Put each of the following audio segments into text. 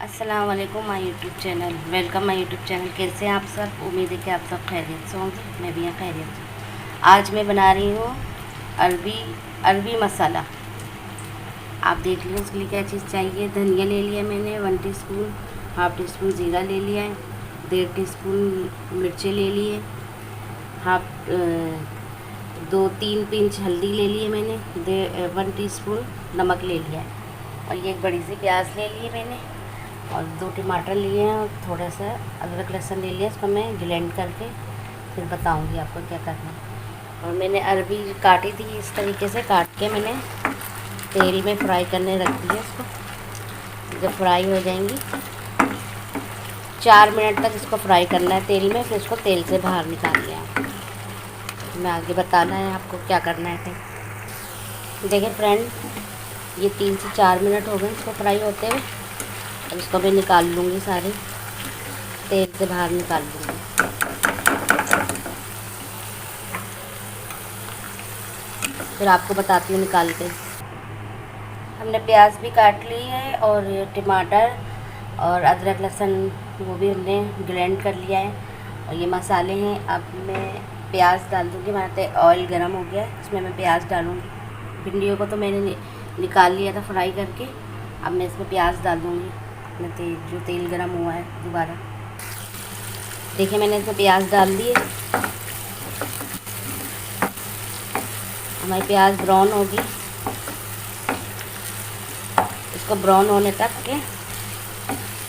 अस्सलाम वालेकुम my YouTube channel. Welcome my YouTube channel. कैसे हैं आप सब? उम्मीद है कि आप सब खैरियत से होंगे। मैं भी यहाँ खैरियत से हूँ। आज मैं बना रही हूँ अरबी अरबी मसाला। आप देख लीजिए उसके लिए क्या चीज़ चाहिए। धनिया ले लिया मैंने 1 टीस्पून, हाफ़ टी स्पून ज़ीरा ले लिया है, 1.5 टीस्पून मिर्ची ले लिए, हाफ 2-3 पिंच हल्दी ले लिए मैंने, 1 टीस्पून नमक ले लिया है, और ये एक बड़ी सी प्याज ले ली मैंने, और 2 टमाटर लिए हैं, और थोड़ा सा अदरक लहसुन ले लिया। इसको मैं ग्राइंड करके फिर बताऊंगी आपको क्या करना है। और मैंने अरबी काटी थी, इस तरीके से काट के मैंने तेल में फ्राई करने रख दिया। इसको जब फ्राई हो जाएंगी 4 मिनट तक इसको फ्राई करना है तेल में, फिर इसको तेल से बाहर निकाल लिया। मैं आगे बताना है आपको क्या करना है। फिर देखिए फ्रेंड, ये 3 से 4 मिनट हो गए इसको फ्राई होते हुए। अब इसको मैं निकाल लूँगी, सारे तेल से बाहर निकाल लूँगी। फिर आपको बताती हूँ निकाल के। हमने प्याज भी काट ली है, और टमाटर और अदरक लहसुन वो भी हमने ग्राइंड कर लिया है, और ये मसाले हैं। अब मैं प्याज डाल दूँगी। हमारा ऑयल गर्म हो गया है, इसमें मैं प्याज डालूँगी। भिंडियों को तो मैंने निकाल लिया था फ्राई करके। अब मैं इसमें प्याज डाल दूँगी। अपने जो तेल गरम हुआ है दोबारा। देखिए मैंने इसमें प्याज डाल दिए। हमारी प्याज ब्राउन होगी, इसको ब्राउन होने तक के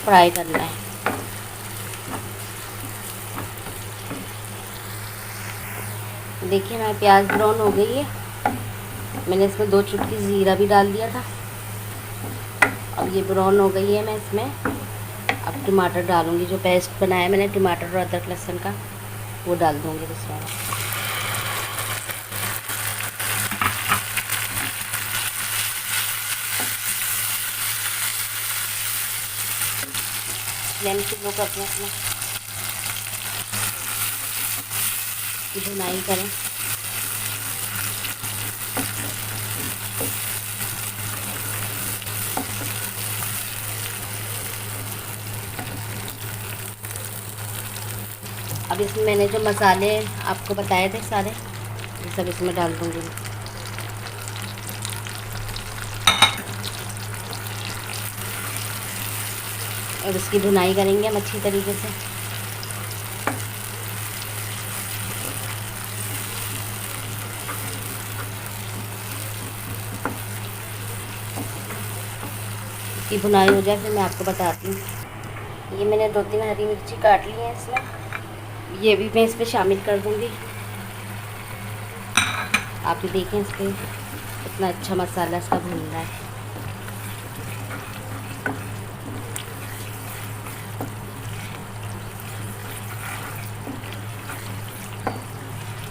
फ्राई करना है। देखिए हमारी प्याज ब्राउन हो गई है। मैंने इसमें 2 चुटकी ज़ीरा भी डाल दिया था। अब ये ब्राउन हो गई है। मैं इसमें अब टमाटर डालूँगी, जो पेस्ट बनाया मैंने टमाटर और अदरक लहसुन का, वो डाल दूँगी इसमें। फ्लेम की लो करते हैं, इसमें भुनाई करें। अब इसमें मैंने जो मसाले आपको बताए थे सारे, ये सब इसमें डाल दूँगी। और इसकी भुनाई करेंगे हम अच्छी तरीके से। इसकी भुनाई हो जाए फिर मैं आपको बताती हूँ। ये मैंने 2-3 हरी मिर्ची काट ली है इसमें, ये भी मैं इस पर शामिल कर दूँगी। आप ये देखें इस पर कितना अच्छा मसाला इसका भून रहा है।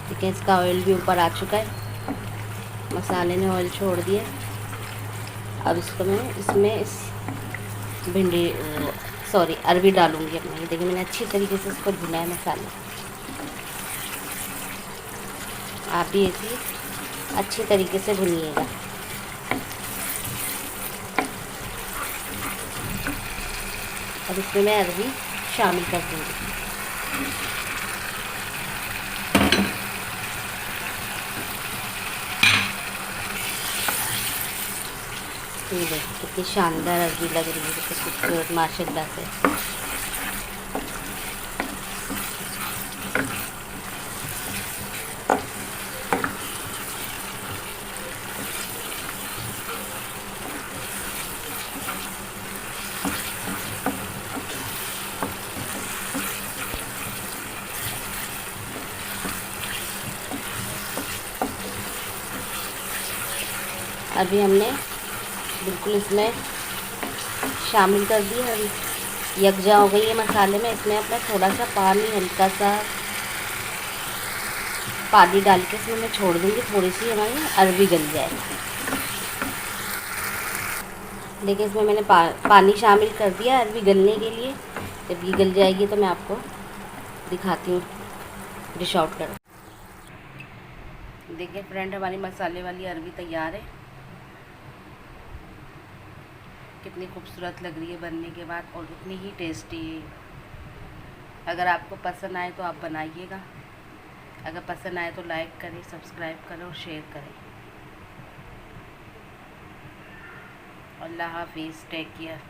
देखिए इसका ऑयल भी ऊपर आ चुका है, मसाले ने ऑयल छोड़ दिया। अब इसको मैं इस अरबी डालूँगी अपने। ये देखिए मैंने अच्छी तरीके से इसको भुना है मसाला। आप भी इसी अच्छी तरीके से भुनिएगा। अब इसमें मैं अरबी शामिल कर दूँगी। ये देखिए कितनी शानदार अरबी लग रही है, कितनी खूबसूरत माशाल्लाह से। अभी हमने बिल्कुल इसमें शामिल कर दी है, यकजा हो गई है मसाले में। इसमें अपना थोड़ा सा पानी, हल्का सा पानी डाल के इसमें मैं छोड़ दूँगी, थोड़ी सी हमारी अरबी गल जाए। देखिए इसमें मैंने पानी शामिल कर दिया अरबी गलने के लिए। जब ये गल जाएगी तो मैं आपको दिखाती हूँ डिश आउट कर। देखिए फ्रेंड, हमारी मसाले वाली अरबी तैयार है। कितनी खूबसूरत लग रही है बनने के बाद और उतनी ही टेस्टी है। अगर आपको पसंद आए तो आप बनाइएगा। अगर पसंद आए तो लाइक करें, सब्सक्राइब करें और शेयर करें। अल्लाह हाफिज़, टेक केयर।